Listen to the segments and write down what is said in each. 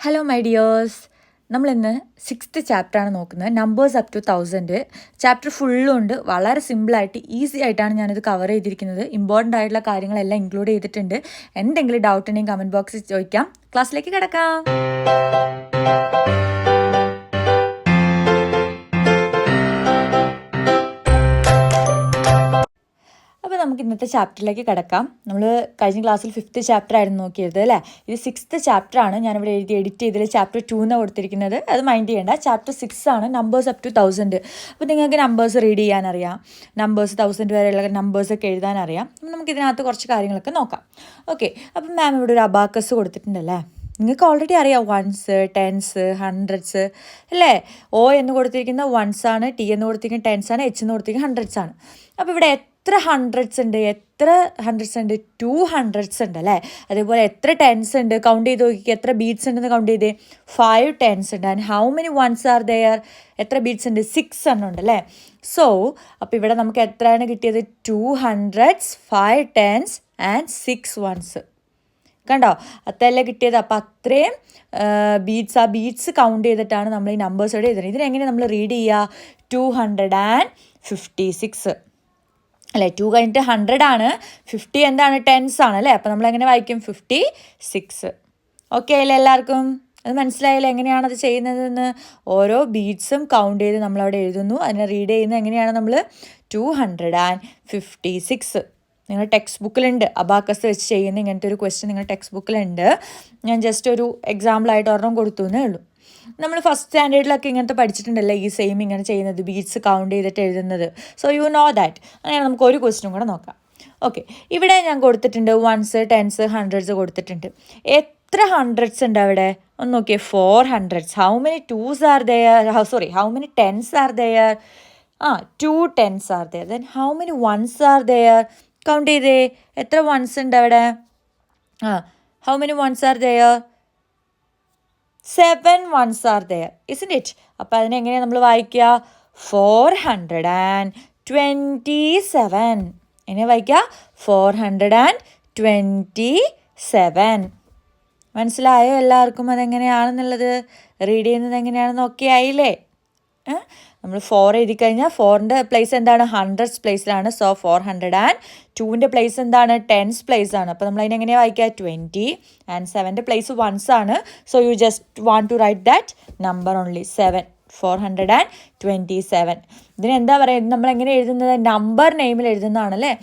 Hello my dears, നമ്മളിന്ന് 6th ചാപ്റ്ററാണ് നോക്കുന്നത്. Numbers up to 1000. ചാപ്റ്റർ ഫുള്ളും ഉണ്ട്. വളരെ സിമ്പിളായിട്ട് ഈസി ആയിട്ടാണ് ഞാനിത് കവർ ചെയ്തിരിക്കുന്നത്. ഇമ്പോർട്ടൻ്റ് ആയിട്ടുള്ള കാര്യങ്ങളെല്ലാം ഇൻക്ലൂഡ് ചെയ്തിട്ടുണ്ട്. എന്തെങ്കിലും ഡൗട്ട് ഉണ്ടെങ്കിൽ കമൻറ്റ് ബോക്സിൽ ചോദിക്കാം. ക്ലാസ്സിലേക്ക് കിടക്കാം. അപ്പോൾ നമുക്ക് ഇന്നത്തെ ചാപ്റ്ററിലേക്ക് കിടക്കാം. നമ്മൾ കഴിഞ്ഞ ക്ലാസ്സിൽ 5th ചാപ്റ്റർ ആയിരുന്നു നോക്കിയത് അല്ലേ. ഇത് 6th ചാപ്റ്ററാണ്. ഞാനിവിടെ എഡിറ്റ് ചെയ്തതിൽ ചാപ്റ്റർ 2 എന്നാണ് കൊടുത്തിരിക്കുന്നത്. അത് മൈൻഡ് ചെയ്യേണ്ട. ചാപ്റ്റർ 6 ആണ്, നമ്പേഴ്സ് അപ് ടു 1000. അപ്പോൾ നിങ്ങൾക്ക് നമ്പേഴ്സ് റീഡ് ചെയ്യാനറിയാം, നമ്പേഴ്സ് 1000 വരെയുള്ള നമ്പേഴ്സൊക്കെ എഴുതാനറിയാം. അപ്പോൾ നമുക്ക് ഇതിനകത്ത് കുറച്ച് കാര്യങ്ങളൊക്കെ നോക്കാം. ഓക്കെ, അപ്പം മാം ഇവിടെ ഒരു അബാക്കസ് കൊടുത്തിട്ടുണ്ടല്ലേ. നിങ്ങൾക്ക് ഓൾറെഡി അറിയാം, വൺസ്, ടെൻസ്, ഹൺഡ്രഡ്സ് അല്ലേ. ഒ എന്ന് കൊടുത്തിരിക്കുന്ന വൺസ് ആണ്, ടി എന്ന് കൊടുത്തിരിക്കുന്ന ടെൻസ് ആണ്, എച്ച് എന്ന് കൊടുത്തിരിക്കുന്ന ഹൺഡ്രഡ്സ് ആണ്. അപ്പോൾ ഇവിടെ എത്ര ഹൺഡ്രഡ്സ് ഉണ്ട്? 200 ഉണ്ട് അല്ലേ. അതേപോലെ എത്ര ടെൻസ് ഉണ്ട്? കൗണ്ട് ചെയ്ത് നോക്കിക്കുക. എത്ര ബീറ്റ്സ് ഉണ്ടെന്ന് കൗണ്ട് ചെയ്തേ. 5 ടെൻസ് ഉണ്ട്. And how many ones are there? എത്ര ബീറ്റ്സ് ഉണ്ട്? 6 എണ്ണം ഉണ്ട് അല്ലേ. സോ അപ്പോൾ ഇവിടെ നമുക്ക് എത്രയാണ് കിട്ടിയത്? 200s, 5 tens and 6 once. കണ്ടോ, അതല്ലേ കിട്ടിയത്. അപ്പോൾ അത്രയും ആ ബീറ്റ്സ് കൗണ്ട് ചെയ്തിട്ടാണ് നമ്മൾ ഈ നമ്പേഴ്സ് ഇവിടെ എഴുതുന്നത്. ഇതിനെങ്ങനെ നമ്മൾ റീഡ് ചെയ്യുക? 256 അല്ലേ. 2 കഴിഞ്ഞിട്ട് 100 ആണ്, 50 എന്താണ്? ടെൻസ് ആണ് അല്ലേ. അപ്പോൾ നമ്മളെങ്ങനെ വായിക്കും? 56. ഓക്കെ അല്ലേ എല്ലാവർക്കും? അത് മനസ്സിലായില്ലേ എങ്ങനെയാണത് ചെയ്യുന്നതെന്ന്? ഓരോ ബീറ്റ്സും കൗണ്ട് ചെയ്ത് നമ്മളവിടെ എഴുതുന്നു. അതിനെ റീഡ് ചെയ്യുന്നത് എങ്ങനെയാണ് നമ്മൾ? 256. നിങ്ങളുടെ ടെക്സ്റ്റ് ബുക്കിലുണ്ട് അബാക്കസ് വെച്ച് ചെയ്യുന്ന ഇങ്ങനത്തെ ഒരു ക്വസ്റ്റ്യൻ നിങ്ങളുടെ ടെക്സ്റ്റ് ബുക്കിലുണ്ട്. ഞാൻ ജസ്റ്റ് ഒരു എക്സാമ്പിളായിട്ട് ഒരെണ്ണം കൊടുത്തു എന്നേ ഉള്ളൂ. നമ്മൾ ഫസ്റ്റ് സ്റ്റാൻഡേർഡിലൊക്കെ ഇങ്ങനത്തെ പഠിച്ചിട്ടുണ്ടല്ലോ, ഈ സെയിം ഇങ്ങനെ ചെയ്യുന്നത്, ബീറ്റ്സ് കൗണ്ട് ചെയ്തിട്ട് എഴുതുന്നത്. So you know that. അങ്ങനെ നമുക്ക് ഒരു ക്വസ്റ്റ്യനും കൂടെ നോക്കാം. ഓക്കെ, ഇവിടെ ഞാൻ കൊടുത്തിട്ടുണ്ട് വൺസ്, ടെൻസ്, ഹൺഡ്രഡ്സ് കൊടുത്തിട്ടുണ്ട്. എത്ര ഹൺഡ്രഡ്സ് ഉണ്ട് അവിടെ? ഒന്ന് നോക്കിയേ. 400. How many twos are there? How many tens are there? 2 tens are there. Then how many ones are there? Count ചെയ്തേ. എത്ര വൺസ് ഉണ്ട് അവിടെ? How many ones are there? 7 ones are there, isn't it? അപ്പോൾ അതിനെങ്ങനെയാണ് നമ്മൾ വായിക്കുക? 427. എങ്ങനെ വായിക്കുക? 427. മനസ്സിലായോ എല്ലാവർക്കും അതെങ്ങനെയാണെന്നുള്ളത്? റീഡ് ചെയ്യുന്നത് എങ്ങനെയാണെന്ന് ഓക്കെ ആയില്ലേ? നമ്മൾ 4 എഴുതി കഴിഞ്ഞാൽ 4ൻ്റെ പ്ലേസ് എന്താണ്? ഹൺഡ്രഡ്സ് പ്ലേസിലാണ്. സോ 400. 2ൻ്റെ പ്ലേസ് എന്താണ്? ടെൻസ് പ്ലേസ് ആണ്. അപ്പോൾ നമ്മൾ അതിനെങ്ങനെയാണ് വായിക്കുക? 20. ആൻഡ് 7ൻ്റെ പ്ലേസ് വൺസ് ആണ്. So you just want to write that number only 7. 427. ഇതിനെന്താ പറയുക? നമ്മളെങ്ങനെ എഴുതുന്നത്? നമ്പർ നെയിമിൽ എഴുതുന്നതാണല്ലേ.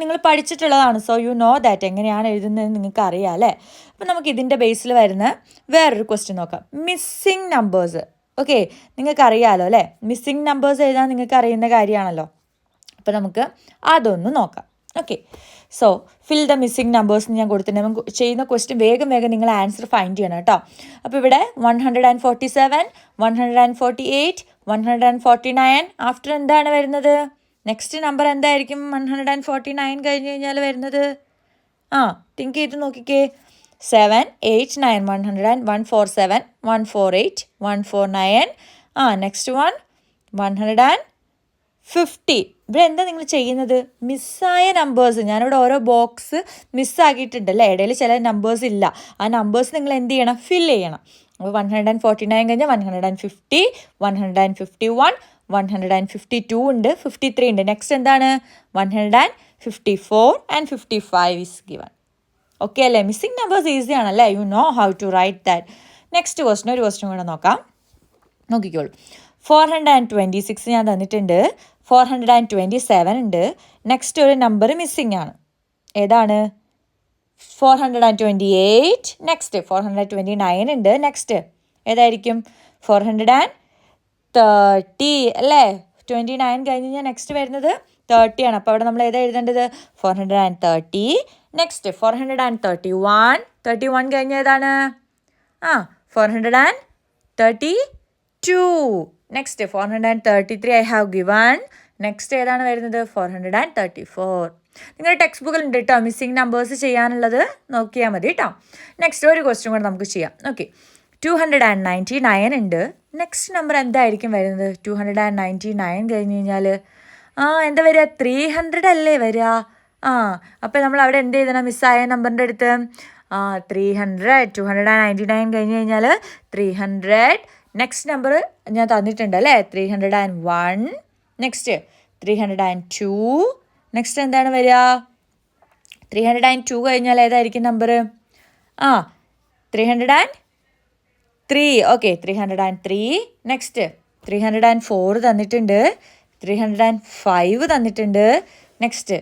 നിങ്ങൾ പഠിച്ചിട്ടുള്ളതാണ്. സോ യു നോ ദാറ്റ് എങ്ങനെയാണ് എഴുതുന്നതെന്ന് നിങ്ങൾക്ക് അറിയാം അല്ലേ. അപ്പോൾ നമുക്ക് ഇതിൻ്റെ ബേസിൽ വരുന്ന വേറൊരു ക്വസ്റ്റ്യൻ നോക്കാം. Missing numbers. ഓക്കെ, നിങ്ങൾക്ക് അറിയാമല്ലോ അല്ലേ. മിസ്സിംഗ് നമ്പേഴ്സ് എഴുതാൻ നിങ്ങൾക്ക് അറിയുന്ന കാര്യമാണല്ലോ. അപ്പോൾ നമുക്ക് അതൊന്ന് നോക്കാം. Okay, so fill the missing numbers ഞാൻ കൊടുത്തിട്ടുണ്ട്. നമുക്ക് ചെയ്യുന്ന ക്വസ്റ്റ്യൻ വേഗം നിങ്ങൾ ആൻസർ ഫൈൻഡ് ചെയ്യണം കേട്ടോ. അപ്പോൾ ഇവിടെ 147, 148, 149. ആഫ്റ്റർ എന്താണ് വരുന്നത്? നെക്സ്റ്റ് നമ്പർ എന്തായിരിക്കും? 149 കഴിഞ്ഞ് കഴിഞ്ഞാൽ വരുന്നത്? തിങ്ക് ചെയ്ത് നോക്കിക്കേ. 7, 8, 9. 147, 148, 149. നെക്സ്റ്റ് 150. ഇവിടെ എന്താ നിങ്ങൾ ചെയ്യുന്നത്? മിസ്സായ നമ്പേഴ്സ്. ഞാനിവിടെ ഓരോ ബോക്സ് മിസ്സാക്കിയിട്ടുണ്ടല്ലേ. ഇടയിൽ ചില നമ്പേഴ്സ് ഇല്ല. ആ നമ്പേഴ്സ് നിങ്ങൾ എന്ത് ചെയ്യണം? ഫില്ല് ചെയ്യണം. അപ്പോൾ 149 കഴിഞ്ഞാൽ 150, 151, 152 ഉണ്ട്, 53 ഉണ്ട്. നെക്സ്റ്റ് എന്താണ്? 154 ആൻഡ് 55 ഈസ് ഗിവൺ. ഓക്കെ അല്ലേ. മിസ്സിംഗ് നമ്പേഴ്സ് ഈസി ആണല്ലേ. You know how to write that. Next question, ഒരു ക്വസ്റ്റ്യൻ കൂടെ നോക്കാം. നോക്കിക്കോളൂ. 426 ഞാൻ തന്നിട്ടുണ്ട്. 427 ഉണ്ട്. നെക്സ്റ്റ് ഒരു നമ്പർ മിസ്സിംഗ് ആണ്. ഏതാണ്? 428. നെക്സ്റ്റ് 429 ഉണ്ട്. നെക്സ്റ്റ് ഏതായിരിക്കും? 430 അല്ലേ. 29 കഴിഞ്ഞ് കഴിഞ്ഞാൽ നെക്സ്റ്റ് വരുന്നത് 30 ആണ്. അപ്പോൾ അവിടെ നമ്മൾ ഏതാ എഴുതേണ്ടത്? 430. നെക്സ്റ്റ് 431. 31 കഴിഞ്ഞ ഏതാണ്? 432. Next 433 I have given. Next ഏതാണ് വരുന്നത്? 434. നിങ്ങളുടെ ടെക്സ്റ്റ് ബുക്കിൽ ഉണ്ട് കേട്ടോ മിസ്സിംഗ് നമ്പേഴ്സ് ചെയ്യാനുള്ളത്. നോക്കിയാൽ മതി കേട്ടോ. നെക്സ്റ്റ് ഒരു ക്വസ്റ്റ്യൻ കൂടെ നമുക്ക് ചെയ്യാം. ഓക്കെ, 299 ഉണ്ട്. നെക്സ്റ്റ് നമ്പർ എന്തായിരിക്കും വരുന്നത്? 299 കഴിഞ്ഞ് കഴിഞ്ഞാൽ എന്താ വരിക? 300 അല്ലേ വരിക. അപ്പോൾ നമ്മൾ അവിടെ എന്ത് ചെയ്യണം? മിസ്സായ നമ്പറിൻ്റെ അടുത്ത് 300. 299 കഴിഞ്ഞ് കഴിഞ്ഞാൽ 300. നെക്സ്റ്റ് നമ്പർ ഞാൻ തന്നിട്ടുണ്ട് അല്ലേ, 301. നെക്സ്റ്റ് 302. നെക്സ്റ്റ് എന്താണ് വരിക? 302 കഴിഞ്ഞാൽ ഏതായിരിക്കും നമ്പർ? 303. ഓക്കെ, 303. നെക്സ്റ്റ് 304 തന്നിട്ടുണ്ട്, 305 തന്നിട്ടുണ്ട്. നെക്സ്റ്റ്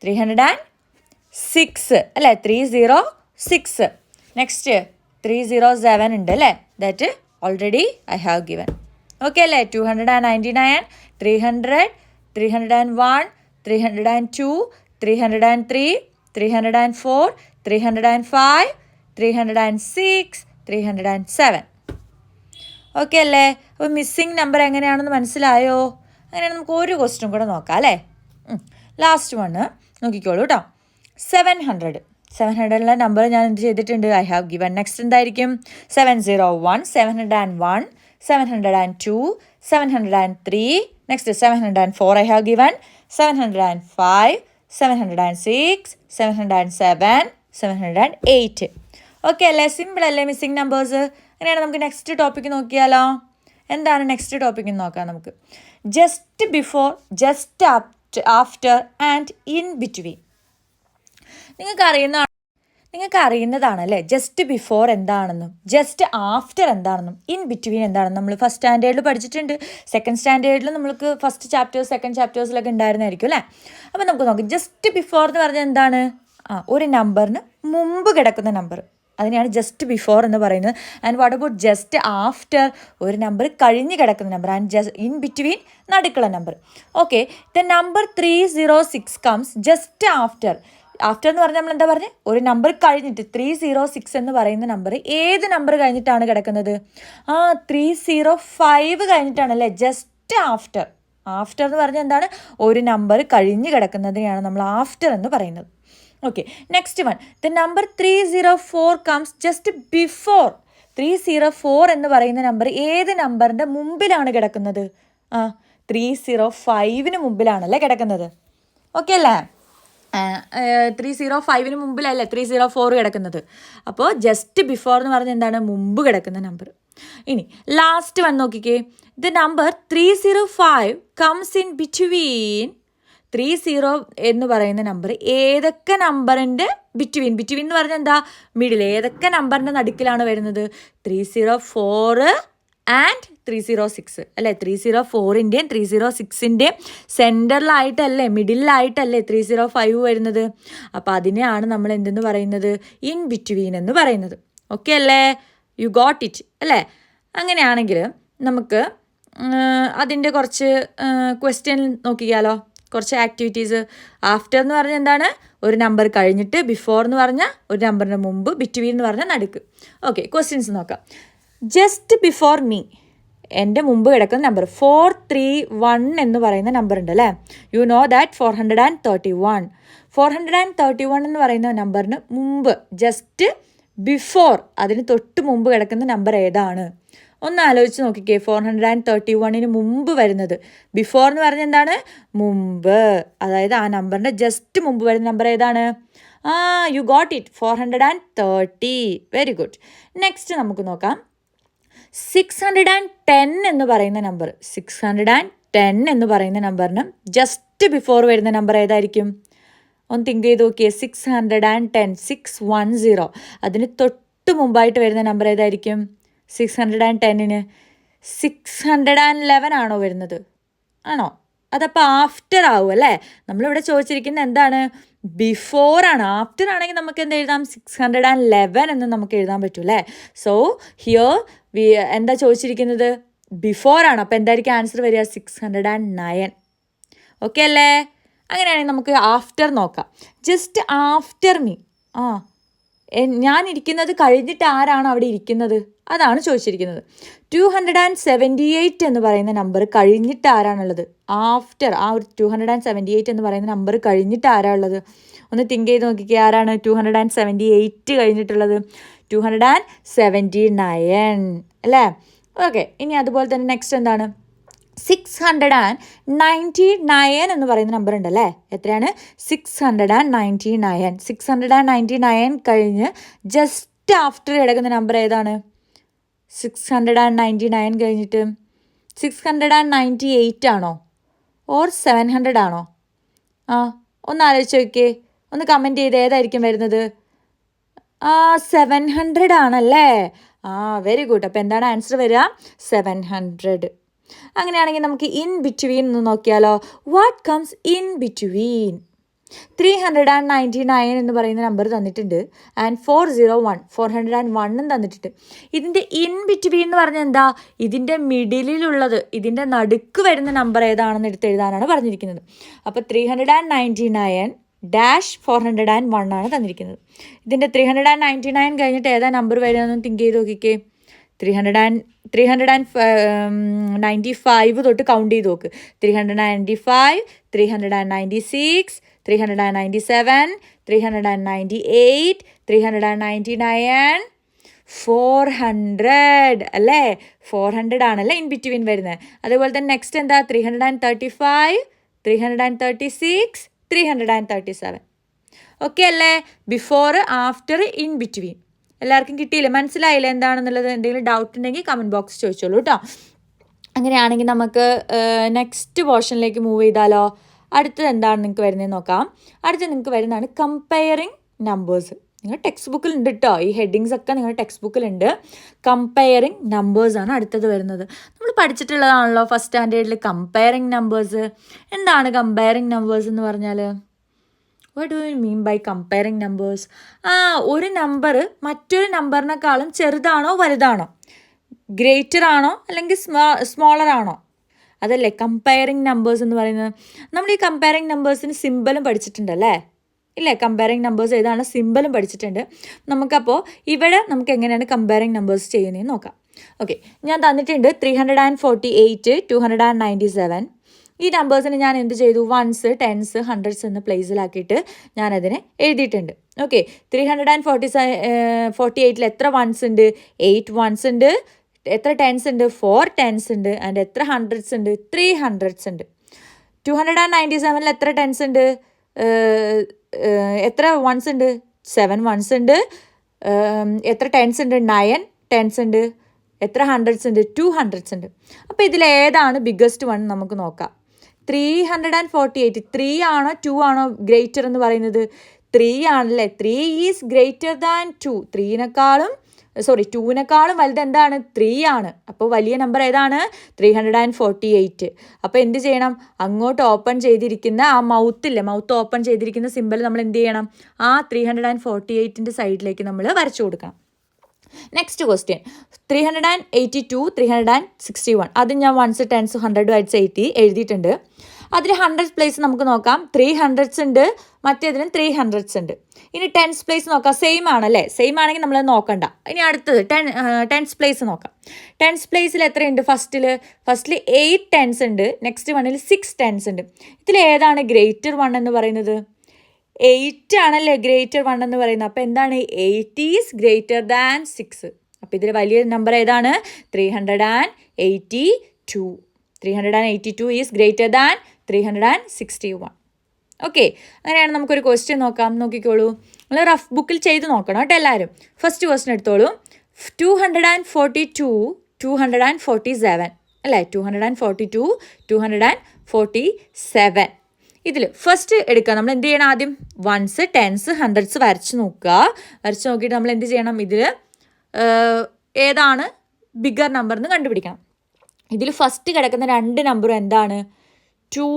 306 അല്ലേ, 306. നെക്സ്റ്റ് 307 ഉണ്ട് അല്ലേ, that already I have given. Okay അല്ലേ? 299, 300, 301, 302, 303, 304, 305, 306, 307. ഓക്കെ അല്ലേ? അപ്പോൾ മിസ്സിങ് നമ്പർ എങ്ങനെയാണെന്ന് മനസ്സിലായോ? അങ്ങനെ നമുക്ക് ഒരു ക്വസ്റ്റ്യൻ കൂടെ നോക്കാം അല്ലേ. ലാസ്റ്റ് വണ് നോക്കിക്കോളൂ കേട്ടോ. 700. 700ലെ നമ്പർ ഞാൻ എന്ത് ചെയ്തിട്ടുണ്ട്? I have given. നെക്സ്റ്റ് എന്തായിരിക്കും? 701, 701, 702, 703. Next 704 I have given. 705, 706, 707, 708. Okay അല്ലേ? സിമ്പിൾ അല്ലേ മിസ്സിങ് നമ്പേഴ്സ്? അങ്ങനെയാണ് നമുക്ക് നെക്സ്റ്റ് ടോപ്പിക്ക് നോക്കിയാലോ. എന്താണ് നെക്സ്റ്റ് ടോപ്പിക്ക് നോക്കാം നമുക്ക്. Just before, just after and in between. നിങ്ങൾക്ക് അറിയുന്നതാണല്ലേ ജസ്റ്റ് ബിഫോർ എന്താണെന്നും ജസ്റ്റ് ആഫ്റ്റർ എന്താണെന്നും ഇൻ ബിറ്റ്വീൻ എന്താണെന്നും നമ്മൾ ഫസ്റ്റ് സ്റ്റാൻഡേർഡിൽ പഠിച്ചിട്ടുണ്ട്. സെക്കൻഡ് സ്റ്റാൻഡേർഡിൽ നമ്മൾക്ക് ഫസ്റ്റ് ചാപ്റ്റേഴ്സ് സെക്കൻഡ് ചാപ്റ്റേഴ്സിലൊക്കെ ഉണ്ടായിരുന്നായിരിക്കും അല്ലേ. അപ്പോൾ നമുക്ക് നോക്കാം. ജസ്റ്റ് ബിഫോർ എന്ന് പറഞ്ഞാൽ എന്താണ്? ഒരു നമ്പറിന് മുമ്പ് കിടക്കുന്ന നമ്പർ, അതിനെയാണ് ജസ്റ്റ് ബിഫോർ എന്ന് പറയുന്നത്. And what about just after? ഒരു നമ്പർ കഴിഞ്ഞ് കിടക്കുന്ന number. And just in between നടുക്കുള്ള number. Okay, the number 306 comes just after. After എന്ന് പറഞ്ഞാൽ നമ്മൾ എന്താ പറഞ്ഞത്? ഒരു നമ്പർ കഴിഞ്ഞിട്ട്. 306 എന്ന് പറയുന്ന നമ്പർ ഏത് നമ്പർ കഴിഞ്ഞിട്ടാണ് കിടക്കുന്നത്? 305 കഴിഞ്ഞിട്ടാണല്ലേ ജസ്റ്റ് ആഫ്റ്റർ. ആഫ്റ്റർ എന്ന് പറഞ്ഞാൽ എന്താണ്? ഒരു നമ്പർ കഴിഞ്ഞ് കിടക്കുന്നതിനെയാണ് നമ്മൾ ആഫ്റ്റർ എന്ന് പറയുന്നത്. Okay, next one. The number 304 comes just before. 304 എന്ന് പറയുന്ന നമ്പർ ഏത് നമ്പറിൻ്റെ മുമ്പിലാണ് കിടക്കുന്നത്? 305 മുമ്പിലാണല്ലേ കിടക്കുന്നത്. ഓക്കെ അല്ലേ? 305 മുമ്പിലല്ലേ 304 കിടക്കുന്നത്. അപ്പോൾ ജസ്റ്റ് ബിഫോർ എന്ന് പറഞ്ഞാൽ എന്താണ്? മുമ്പ് കിടക്കുന്ന നമ്പർ. ഇനി ലാസ്റ്റ് വൺ നോക്കിക്കേ. The number 305 comes in between. 30 എന്ന് പറയുന്ന നമ്പർ ഏതൊക്കെ നമ്പറിൻ്റെ ബിറ്റ്വീൻ എന്ന് പറഞ്ഞാൽ എന്താ? മിഡിൽ. ഏതൊക്കെ നമ്പറിൻ്റെ നടുക്കിലാണ് വരുന്നത്? 304 ആൻഡ് 306 അല്ലേ. 304ൻ്റെയും 306ൻ്റെയും സെൻറ്ററിലായിട്ടല്ലേ, മിഡിലായിട്ടല്ലേ 305 വരുന്നത്. അപ്പോൾ അതിനെയാണ് നമ്മൾ എന്തെന്ന് പറയുന്നത്? ഇൻ ബിറ്റ്വീൻ എന്ന് പറയുന്നത്. ഓക്കെ അല്ലേ? യു ഗോട്ട് ഇറ്റ് അല്ലേ? അങ്ങനെയാണെങ്കിൽ നമുക്ക് അതിൻ്റെ കുറച്ച് ക്വസ്റ്റ്യൻ നോക്കിയാലോ. കുറച്ച് ആക്ടിവിറ്റീസ്. ആഫ്റ്റർ എന്ന് പറഞ്ഞാൽ എന്താണ്? ഒരു നമ്പർ കഴിഞ്ഞിട്ട്. ബിഫോർ എന്ന് പറഞ്ഞാൽ ഒരു നമ്പറിന് മുമ്പ്. ബിറ്റ്വീൻ എന്ന് പറഞ്ഞാൽ നടുക്ക്. ഓക്കെ, ക്വസ്റ്റ്യൻസ് നോക്കാം. ജസ്റ്റ് ബിഫോർ മീ, എൻ്റെ മുമ്പ് കിടക്കുന്ന നമ്പർ 431 എന്ന് പറയുന്ന നമ്പർ ഉണ്ട് അല്ലേ. U know that 431. 431 എന്ന് പറയുന്ന നമ്പറിന് മുമ്പ്, ജസ്റ്റ് ബിഫോർ, അതിന് തൊട്ട് മുമ്പ് കിടക്കുന്ന നമ്പർ ഏതാണ്? ഒന്ന് ആലോചിച്ച് നോക്കിക്കേ. 431 മുമ്പ് വരുന്നത്. ബിഫോർ എന്ന് പറഞ്ഞാൽ എന്താണ്? മുമ്പ്. അതായത് ആ നമ്പറിൻ്റെ ജസ്റ്റ് മുമ്പ് വരുന്ന നമ്പർ ഏതാണ്? You got it. 430. Very good. Next നമുക്ക് നോക്കാം. 610 എന്ന് പറയുന്ന നമ്പർ. 610 എന്ന് പറയുന്ന നമ്പറിന് ജസ്റ്റ് ബിഫോർ വരുന്ന നമ്പർ ഏതായിരിക്കും? ഒന്ന് തിങ്ക് ചെയ്ത് നോക്കിയേ. 610, 610. അതിന് തൊട്ട് മുമ്പായിട്ട് വരുന്ന നമ്പർ ഏതായിരിക്കും? 610ന് 611 ആണോ വരുന്നത്? ആണോ? അതപ്പോൾ ആഫ്റ്റർ ആവും അല്ലേ. നമ്മളിവിടെ ചോദിച്ചിരിക്കുന്നത് എന്താണ്? ബിഫോറാണ്. ആഫ്റ്റർ ആണെങ്കിൽ നമുക്ക് എന്ത് എഴുതാം? 611 എന്ന് നമുക്ക് എഴുതാൻ പറ്റും അല്ലേ. സോ ഹിയർ എന്താ ചോദിച്ചിരിക്കുന്നത്? ബിഫോറാണ്. അപ്പോൾ എന്തായിരിക്കും ആൻസർ വരിക? 609. ഓക്കെ അല്ലേ? അങ്ങനെയാണെങ്കിൽ നമുക്ക് ആഫ്റ്റർ നോക്കാം. Just after me. ഞാൻ ഇരിക്കുന്നത് കഴിഞ്ഞിട്ട് ആരാണ് അവിടെ ഇരിക്കുന്നത്? അതാണ് ചോദിച്ചിരിക്കുന്നത്. 278 എന്ന് പറയുന്ന നമ്പർ കഴിഞ്ഞിട്ട് ആരാണുള്ളത്? ആഫ്റ്റർ. ഒരു 278 എന്ന് പറയുന്ന നമ്പർ കഴിഞ്ഞിട്ട് ആരാണുള്ളത്? ഒന്ന് തിങ്ക് ചെയ്ത് നോക്കിക്കേ. ആരാണ് 278 കഴിഞ്ഞിട്ടുള്ളത്? 279 അല്ലേ. ഓക്കെ, ഇനി അതുപോലെ തന്നെ നെക്സ്റ്റ് എന്താണ്? 699 എന്ന് പറയുന്ന നമ്പർ ഉണ്ടല്ലേ. എത്രയാണ്? 699. 699 കഴിഞ്ഞ് ജസ്റ്റ് ആഫ്റ്റർ കിടക്കുന്ന നമ്പർ ഏതാണ്? 699 കഴിഞ്ഞിട്ട് 698 ആണോ ഓർ 700 ആണോ? ഒന്ന് ആലോചിച്ച് നോക്കിയേ, ഒന്ന് കമൻറ്റ് ചെയ്ത് ഏതായിരിക്കും വരുന്നത്? 700 ആണല്ലേ. Very good. അപ്പോൾ എന്താണ് ആൻസർ വരിക? 700. അങ്ങനെയാണെങ്കിൽ നമുക്ക് ഇൻ ബിറ്റ്വീൻ ഒന്ന് നോക്കിയാലോ. What comes in between? 399 എന്ന് പറയുന്ന നമ്പർ തന്നിട്ടുണ്ട് ആൻഡ് 401 തന്നിട്ടുണ്ട്. ഇതിൻ്റെ ഇൻ ബിറ്റ്വീൻ എന്ന് പറഞ്ഞാൽ എന്താ? ഇതിൻ്റെ മിഡിലുള്ളത്, ഇതിൻ്റെ നടുക്ക് വരുന്ന നമ്പർ ഏതാണെന്ന് എടുത്ത് എഴുതാനാണ് പറഞ്ഞിരിക്കുന്നത്. അപ്പോൾ 399-401 ആണ് തന്നിരിക്കുന്നത്. ഇതിൻ്റെ 399 കഴിഞ്ഞിട്ട് ഏതാ നമ്പർ വരികയെന്ന് തിങ്ക് ചെയ്ത് നോക്കിക്കേ. 395 തൊട്ട് കൗണ്ട് ചെയ്ത് നോക്ക്. 395, 396, 397, 398, 399, 400 അല്ലേ. 400 ആണല്ലേ ഇൻ ബിറ്റ്വീൻ വരുന്നത്. അതേപോലെ തന്നെ നെക്സ്റ്റ് എന്താ? 335, 336, 337. ഓക്കെ അല്ലേ? Before, after, in between. എല്ലാവർക്കും കിട്ടിയില്ലേ? മനസ്സിലായില്ലേ എന്താണെന്നുള്ളത്? എന്തെങ്കിലും ഡൗട്ട് ഉണ്ടെങ്കിൽ കമൻറ്റ് ബോക്സ് ചോദിച്ചോളൂ കേട്ടോ. അങ്ങനെയാണെങ്കിൽ നമുക്ക് നെക്സ്റ്റ് പോർഷനിലേക്ക് മൂവ് ചെയ്താലോ. അടുത്തത് എന്താണ് നിങ്ങൾക്ക് വരുന്നതെന്ന് നോക്കാം. അടുത്തത് നിങ്ങൾക്ക് വരുന്നതാണ് കമ്പയറിങ് നമ്പേഴ്സ്. നിങ്ങൾ ടെക്സ്റ്റ് ബുക്കിലുണ്ട് കേട്ടോ, ഈ ഹെഡിങ്സ് ഒക്കെ നിങ്ങളുടെ ടെക്സ്റ്റ് ബുക്കിലുണ്ട്. കമ്പയറിങ് നമ്പേഴ്സാണ് അടുത്തത് വരുന്നത്. നമ്മൾ പഠിച്ചിട്ടുള്ളതാണല്ലോ ഫസ്റ്റ് സ്റ്റാൻഡേർഡിൽ കമ്പയറിങ് നമ്പേഴ്സ്. എന്താണ് കമ്പയറിങ് നമ്പേഴ്സ് എന്ന് പറഞ്ഞാൽ? What do you mean by comparing numbers? ഒരു നമ്പർ മറ്റൊരു നമ്പറിനേക്കാളും ചെറുതാണോ വലുതാണോ, ഗ്രേറ്റർ ആണോ അല്ലെങ്കിൽ സ്മോളർ ആണോ, അതല്ലേ കമ്പയറിങ് നമ്പേഴ്സ് എന്ന് പറയുന്നത്. നമ്മൾ ഈ കമ്പയറിങ് നമ്പേഴ്സിന് സിമ്പലും പഠിച്ചിട്ടുണ്ടല്ലേ, ഇല്ലേ? കമ്പയറിങ് നമ്പേഴ്സ് ഏതാണ് സിമ്പലും പഠിച്ചിട്ടുണ്ട്. നമുക്കപ്പോൾ ഇവിടെ നമുക്ക് എങ്ങനെയാണ് കമ്പയറിങ് നമ്പേഴ്സ് ചെയ്യുന്നതെന്ന് നോക്കാം. ഓക്കെ, ഞാൻ തന്നിട്ടുണ്ട് 348, 297. ഈ നമ്പേഴ്സിന് ഞാൻ എന്ത് ചെയ്തു? 1s, 10s, 100s എന്ന പ്ലേസിലാക്കിയിട്ട് ഞാനതിനെ എഴുതിയിട്ടുണ്ട്. ഓക്കെ, 348 എത്ര 1s ഉണ്ട്? 8 1s ഉണ്ട്. എത്ര 10s ഉണ്ട്? 4 10s ഉണ്ട്. ആൻഡ് എത്ര 100s ഉണ്ട്? 3 100s ഉണ്ട്. 297 എത്ര 10s ഉണ്ട്? എത്ര 1s ഉണ്ട്? 7 1s ഉണ്ട്. എത്ര 10s ഉണ്ട്? 9 10s ഉണ്ട്. എത്ര 100s ഉണ്ട്? 2 100s ഉണ്ട്. അപ്പോൾ ഇതിലേതാണ് ബിഗ്ഗസ്റ്റ് വൺ നമുക്ക് നോക്കാം. 348 3 ആണോ 2 ആണോ ഗ്രേറ്റർ എന്ന് പറയുന്നത്? 3 ആണല്ലേ. 3 ഈസ് ഗ്രേറ്റർ ദാൻ 2. 2-നേക്കാളും വലുത് എന്താണ്? 3 ആണ്. അപ്പോൾ വലിയ നമ്പർ ഏതാണ്? 348. അപ്പോൾ എന്ത് ചെയ്യണം? അങ്ങോട്ട് ഓപ്പൺ ചെയ്തിരിക്കുന്ന ആ മൗത്ത് ഓപ്പൺ ചെയ്തിരിക്കുന്ന സിമ്പൽ നമ്മൾ എന്ത് ചെയ്യണം? ആ 348ൻ്റെ സൈഡിലേക്ക് നമ്മൾ വരച്ചു കൊടുക്കണം. Next question 382, 361. അത് ഞാൻ 1s, 10s, 100s, 80 എഴുതിയിട്ടുണ്ട്. അതിൽ 100s പ്ലേസ് നമുക്ക് നോക്കാം. 300s ഉണ്ട്, മറ്റേതിനും 300s ഉണ്ട്. ഇനി 10s പ്ലേസ് നോക്കാം. സെയിം ആണല്ലേ. സെയിം ആണെങ്കിൽ നമ്മൾ നോക്കണ്ട. ഇനി അടുത്തത് 10s പ്ലേസ് നോക്കാം. 10s പ്ലേസിൽ എത്രയുണ്ട്? ഫസ്റ്റിൽ 8 10s ഉണ്ട്. നെക്സ്റ്റ് വണ്ണിൽ 6 10s ഉണ്ട്. ഇതിൽ ഏതാണ് ഗ്രേറ്റർ വൺ എന്ന് പറയുന്നത്? 8 ആണല്ലേ ഗ്രേറ്റർ വൺ എന്ന് പറയുന്നത്. അപ്പോൾ എന്താണ്? 8 ഈസ് ഗ്രേറ്റർ ദാൻ 6. അപ്പോൾ ഇതിൽ വലിയ നമ്പർ ഏതാണ്? 382. 382 ഈസ് ഗ്രേറ്റർ ദാൻ 361. ഓക്കെ, അങ്ങനെയാണ് നമുക്കൊരു ക്വസ്റ്റ്യൻ നോക്കാം. നോക്കിക്കോളൂ, നിങ്ങൾ റഫ് ബുക്കിൽ ചെയ്ത് നോക്കണം കേട്ടോ എല്ലാവരും. ഫസ്റ്റ് ക്വസ്റ്റ്യൻ എടുത്തോളൂ. 242, 247 അല്ലേ. 242, 247. ഇതിൽ ഫസ്റ്റ് എടുക്കുക. നമ്മൾ എന്ത് ചെയ്യണം? ആദ്യം 1s, 10s, 100s വരച്ച് നോക്കുക. വരച്ച് നോക്കിയിട്ട് നമ്മൾ എന്ത് ചെയ്യണം? ഇതിൽ ഏതാണ് ബിഗർ നമ്പർ എന്ന് കണ്ടുപിടിക്കണം. ഇതിൽ ഫസ്റ്റ് കിടക്കുന്ന 2 നമ്പറും എന്താണ്? 2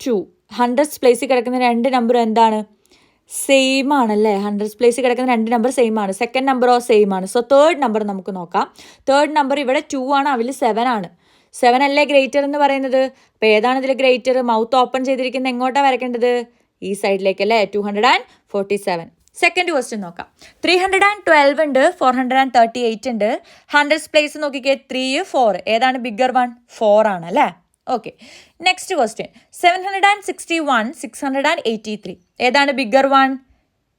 2. 100s പ്ലേസിൽ കിടക്കുന്ന 2 നമ്പറും എന്താണ്? സെയിം ആണല്ലേ. 100s പ്ലേസിൽ കിടക്കുന്ന 2 നമ്പർ സെയിം ആണ്. സെക്കൻഡ് നമ്പറോ സെയിം ആണ്. സോ തേർഡ് നമ്പർ നമുക്ക് നോക്കാം. തേർഡ് നമ്പർ ഇവിടെ 2 ആണ്, അതിൽ 7 ആണ്. 7 അല്ലേ ഗ്രേറ്റർ എന്ന് പറയുന്നത്. അപ്പോൾ ഏതാണ് ഇതിൽ ഗ്രേറ്റർ? മൗത്ത് ഓപ്പൺ ചെയ്തിരിക്കുന്നത് എങ്ങോട്ടാണ് വരയ്ക്കേണ്ടത്? ഈ സൈഡിലേക്ക് അല്ലേ. 247. സെക്കൻഡ് ക്വസ്റ്റ്യൻ നോക്കാം. 312 ഉണ്ട്, 438 ഉണ്ട്. 100s പ്ലേസ് നോക്കിക്കേ. 3 4. ഏതാണ് ബിഗ്ഗർ വൺ? 4 ആണ് അല്ലേ. Okay, next question 761, 683. ഏതാണ് ബിഗ്ഗർ വൺ?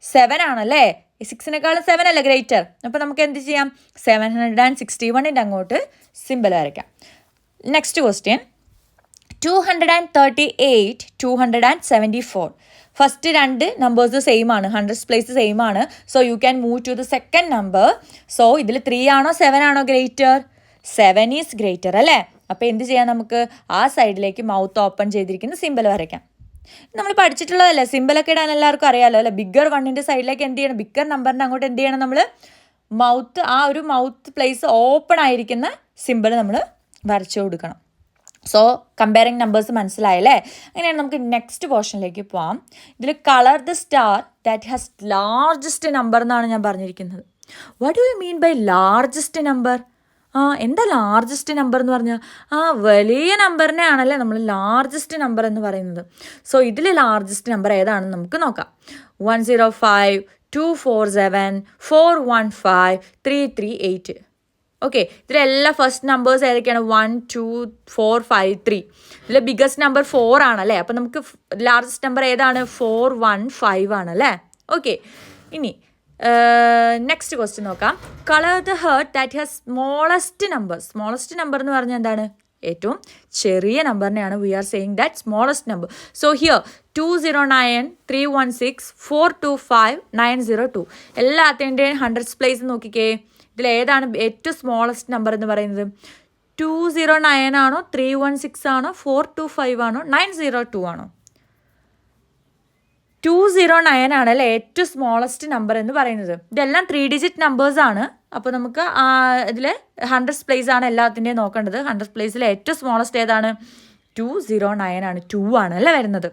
7 ആണല്ലേ. 6-നേക്കാളും 7 അല്ലേ ഗ്രേറ്റർ. അപ്പോൾ നമുക്ക് എന്ത് ചെയ്യാം? 761ൻ്റെ അങ്ങോട്ട് സിമ്പിൾ വരയ്ക്കാം. Next question 238, 274. ഫസ്റ്റ് രണ്ട് നമ്പേഴ്സ് സെയിം ആണ്, ഹൺഡ്രഡ്സ് പ്ലേസ് സെയിം ആണ്. So you can move to the second number. So ഇതിൽ 3 ആണോ 7 ആണോ ഗ്രേറ്റർ? 7 ഈസ് ഗ്രേറ്റർ അല്ലേ? അപ്പോൾ എന്ത് ചെയ്യാം, നമുക്ക് ആ സൈഡിലേക്ക് മൗത്ത് ഓപ്പൺ ചെയ്തിരിക്കുന്ന സിമ്പിൾ വരയ്ക്കാം. നമ്മൾ പഠിച്ചിട്ടുള്ളതല്ലേ, സിമ്പിളൊക്കെ ഇടാൻ എല്ലാവർക്കും അറിയാമല്ലോ അല്ലേ? ബിഗ്ഗർ വണ്ണിൻ്റെ സൈഡിലേക്ക് എന്ത് ചെയ്യണം, ബിഗ്ഗർ നമ്പറിൻ്റെ അങ്ങോട്ട് എന്ത് ചെയ്യണം, നമ്മൾ മൗത്ത്, ആ ഒരു മൗത്ത് പ്ലേസ് ഓപ്പൺ ആയിരിക്കുന്ന സിമ്പിൾ നമ്മൾ വരച്ചു കൊടുക്കണം. സോ കമ്പയറിങ് നമ്പേഴ്സ് മനസ്സിലായല്ലേ? അങ്ങനെയാണ് നമുക്ക് നെക്സ്റ്റ് പോർഷനിലേക്ക് പോവാം. ഇതിൽ colour the star that has largest number എന്നാണ് ഞാൻ പറഞ്ഞിരിക്കുന്നത്. What do you mean by largest number? എന്താ ലാർജസ്റ്റ് നമ്പർ എന്ന് പറഞ്ഞാൽ വലിയ നമ്പറിനെ ആണല്ലേ നമ്മൾ ലാർജസ്റ്റ് നമ്പർ എന്ന് പറയുന്നത്. സോ ഇതിൽ ലാർജസ്റ്റ് നമ്പർ ഏതാണെന്ന് നമുക്ക് നോക്കാം. 105, 247, 415, 338. ഓക്കെ, ഇതിലെല്ലാം ഫസ്റ്റ് നമ്പേഴ്സ് ഏതൊക്കെയാണ്? 1, 2, 4, 5, 3. ഇതിൽ ബിഗ്ഗസ്റ്റ് നമ്പർ 4 ആണല്ലേ? അപ്പോൾ നമുക്ക് ലാർജസ്റ്റ് നമ്പർ ഏതാണ്? 415 ആണല്ലേ? ഓക്കെ, ഇനി നെക്സ്റ്റ് ക്വസ്റ്റ്യൻ നോക്കാം. Colour the heart that has smallest number. Smallest number എന്ന് പറഞ്ഞാൽ എന്താണ്? ഏറ്റവും ചെറിയ നമ്പറിനെയാണ് we are saying that smallest number. So here 209, 316, 425, 902. എല്ലാത്തിൻ്റെയും ഹൺഡ്രഡ്സ് പ്ലേസ് നോക്കിക്കേ. ഇതിൽ ഏതാണ് ഏറ്റവും സ്മോളസ്റ്റ് നമ്പർ എന്ന് പറയുന്നത്? 209 ആണോ, 316 ആണോ, 425 ആണോ, 902 ആണോ? 209 ആണല്ലേ ഏറ്റവും സ്മോളസ്റ്റ് നമ്പർ എന്ന് പറയുന്നത്. ഇതെല്ലാം 3 ഡിജിറ്റ് നമ്പേഴ്സാണ്. അപ്പോൾ നമുക്ക് ഇതിൽ ഹൺഡ്രഡ്സ് പ്ലേസ് ആണ് എല്ലാത്തിൻ്റെയും നോക്കേണ്ടത്. ഹൺഡ്രഡ് പ്ലേസിൽ ഏറ്റവും സ്മോളസ്റ്റ് ഏതാണ്? 209 ആണ്, 2 ആണ് അല്ലേ വരുന്നത്.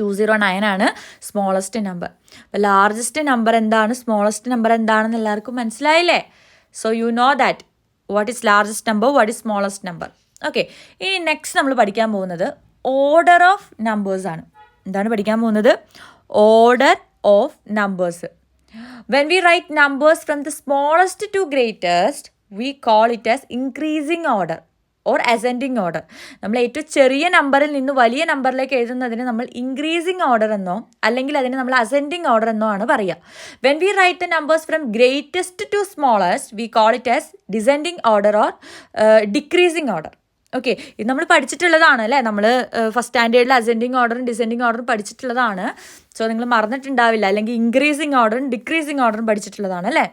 209 ആണ് സ്മോളസ്റ്റ് നമ്പർ. അപ്പോൾ ലാർജസ്റ്റ് നമ്പർ എന്താണ്, സ്മോളസ്റ്റ് നമ്പർ എന്താണെന്ന് എല്ലാവർക്കും മനസ്സിലായില്ലേ? So you know that what is largest number, what is smallest number. Okay, ഇനി നെക്സ്റ്റ് നമ്മൾ പഠിക്കാൻ പോകുന്നത് ഓർഡർ ഓഫ് നമ്പേഴ്സാണ്. എന്താണ് പഠിക്കാൻ പോകുന്നത്? Order of numbers. When we write numbers from the smallest to greatest we call it as increasing order or ascending order. നമ്മൾ ഏറ്റവും ചെറിയ നമ്പറിൽ നിന്ന് വലിയ നമ്പറിലേക്ക് എഴുതുന്നതിന് നമ്മൾ ഇൻക്രീസിങ് ഓർഡർ എന്നോ അല്ലെങ്കിൽ അതിന് നമ്മൾ അസെൻഡിങ് ഓർഡർ എന്നോ ആണ് പറയുക. When we write the numbers from greatest to smallest we call it as descending order or decreasing order. Okay, ഇത് നമ്മൾ പഠിച്ചിട്ടുള്ളതാണ് അല്ലേ? നമ്മൾ ഫസ്റ്റ് സ്റ്റാൻഡേർഡിൽ അസെൻഡിങ് ഓർഡറും ഡിസെൻഡിങ് ഓർഡറും പഠിച്ചിട്ടുള്ളതാണ്. സോ നിങ്ങൾ മറന്നിട്ടുണ്ടാവില്ല. അല്ലെങ്കിൽ ഇൻക്രീസിങ് ഓർഡറും ഡിക്രീസിങ് ഓർഡറും പഠിച്ചിട്ടുള്ളതാണ് അല്ലേ?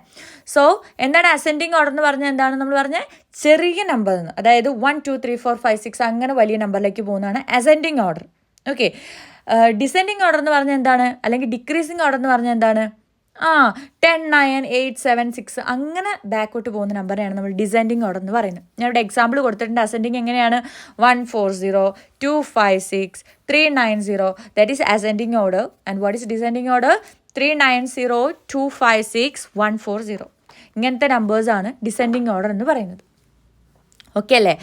സോ എന്താണ് അസെൻഡിങ് ഓർഡർ എന്ന് പറഞ്ഞാൽ? എന്താണ് നമ്മൾ പറഞ്ഞാൽ? ചെറിയ നമ്പറിൽ നിന്ന്, അതായത് 1, 2, 3, 4, 5, 6 അങ്ങനെ വലിയ നമ്പറിലേക്ക് പോകുന്നതാണ് ascending order. Okay, descending order എന്ന് പറഞ്ഞാൽ എന്താണ്? അല്ലെങ്കിൽ ഡിക്രീസിങ് ഓർഡർ എന്ന് പറഞ്ഞാൽ എന്താണ്? 10, 9, 8, 7, 6 അങ്ങനെ ബാക്കോട്ട് പോകുന്ന നമ്പറിനെയാണ് നമ്മൾ ഡിസെൻഡിങ് ഓർഡർ എന്ന് പറയുന്നത്. ഞാൻ ഇവിടെ എക്സാമ്പിൾ കൊടുത്തിട്ടുണ്ട്. അസെൻഡിങ് എങ്ങനെയാണ്? 140, 256, 390. That is ascending order. And what is descending order? 390, 256, 140. ഇങ്ങനത്തെ നമ്പേഴ്സാണ് ഡിസെൻഡിങ് ഓർഡർ എന്ന് പറയുന്നത്. ഓക്കെ അല്ലേ?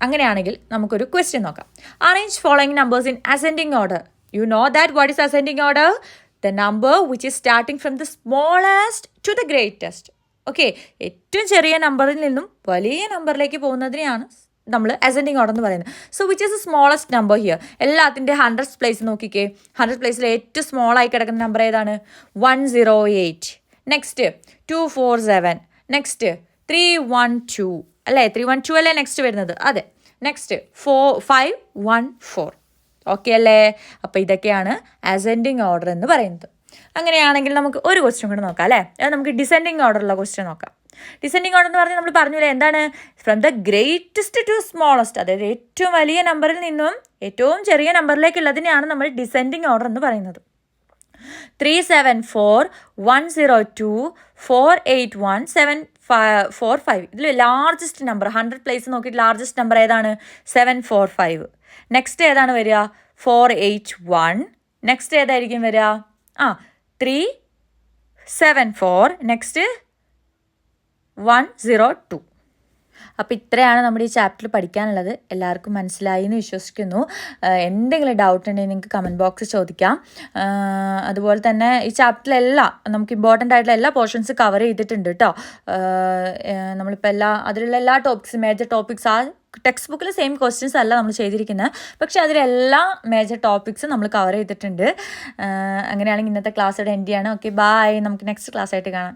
അങ്ങനെയാണെങ്കിൽ നമുക്കൊരു ക്വസ്റ്റ്യൻ നോക്കാം. Arrange following numbers in ascending order. U know that what is ascending order? The number which is starting from the smallest to the greatest. Okay, ഏറ്റവും ചെറിയ നമ്പറിൽ നിന്നും വലിയ നമ്പറിലേക്ക് പോകുന്നതിനെയാണ് നമ്മൾ അസെൻഡിങ് ഓർഡർ എന്ന് പറയുന്നത്. So which is the smallest number here? എല്ലാത്തിൻ്റെ ഹൺഡ്രഡ്സ് പ്ലേസ് നോക്കിക്കേ. ഹൺഡ്രഡ് പ്ലേസിൽ ഏറ്റവും സ്മോൾ ആയി കിടക്കുന്ന നമ്പർ ഏതാണ്? 108. നെക്സ്റ്റ് 247. നെക്സ്റ്റ് 312 അല്ലേ? 312 അല്ലേ നെക്സ്റ്റ് വരുന്നത്? അതെ. നെക്സ്റ്റ് 514. ഓക്കെ അല്ലേ? അപ്പോൾ ഇതൊക്കെയാണ് അസെൻഡിങ് ഓർഡർ എന്ന് പറയുന്നത്. അങ്ങനെയാണെങ്കിൽ നമുക്ക് ഒരു ക്വസ്റ്റ്യൻ കൂടെ നോക്കാം അല്ലേ? അത് നമുക്ക് ഡിസെൻഡിങ് ഓർഡറുള്ള ക്വസ്റ്റ്യൻ നോക്കാം. ഡിസെൻഡിങ് ഓർഡർ എന്ന് പറഞ്ഞാൽ നമ്മൾ പറഞ്ഞില്ലേ എന്താണ്? From the greatest to smallest, അതായത് ഏറ്റവും വലിയ നമ്പറിൽ നിന്നും ഏറ്റവും ചെറിയ നമ്പറിലേക്കുള്ളതിനെയാണ് നമ്മൾ ഡിസെൻഡിങ് ഓർഡർ എന്ന് പറയുന്നത്. 374, 102, 481, 745. ഇതിൽ ലാർജസ്റ്റ് നമ്പർ 100 പ്ലേസ് നോക്കിയിട്ട് ലാർജസ്റ്റ് നമ്പർ ഏതാണ്? 745. നെക്സ്റ്റ് ഏതാണ് വരിക? 481. നെക്സ്റ്റ് ഏതായിരിക്കും വരിക? 374. നെക്സ്റ്റ് 102. അപ്പോൾ ഇത്രയാണ് നമ്മുടെ ഈ ചാപ്റ്ററിൽ പഠിക്കാനുള്ളത്. എല്ലാവർക്കും മനസ്സിലായി എന്ന് വിശ്വസിക്കുന്നു. എന്തെങ്കിലും ഡൗട്ട് ഉണ്ടെങ്കിൽ നിങ്ങൾക്ക് കമൻറ്റ് ബോക്സിൽ ചോദിക്കാം. അതുപോലെ തന്നെ ഈ ചാപ്റ്ററിലെല്ലാം നമുക്ക് ഇമ്പോർട്ടൻ്റ് ആയിട്ടുള്ള എല്ലാ പോർഷൻസ് കവർ ചെയ്തിട്ടുണ്ട് കേട്ടോ. നമ്മളിപ്പോൾ അതിലുള്ള എല്ലാ ടോപ്പിക്സും മേജർ ടോപ്പിക്സ് ടെക്സ്റ്റ് ബുക്കിൽ സെയിം ക്വസ്റ്റ്യൻസ് അല്ല നമ്മൾ ചെയ്തിരിക്കുന്നത്, പക്ഷെ അതിലെല്ലാ മേജർ ടോപ്പിക്സും നമ്മൾ കവർ ചെയ്തിട്ടുണ്ട്. അങ്ങനെയാണെങ്കിൽ ഇന്നത്തെ ക്ലാസ് ഇവിടെ എൻഡ് ചെയ്യാണ്. Okay, bye. നമുക്ക് നെക്സ്റ്റ് ക്ലാസ് ആയിട്ട് കാണാം.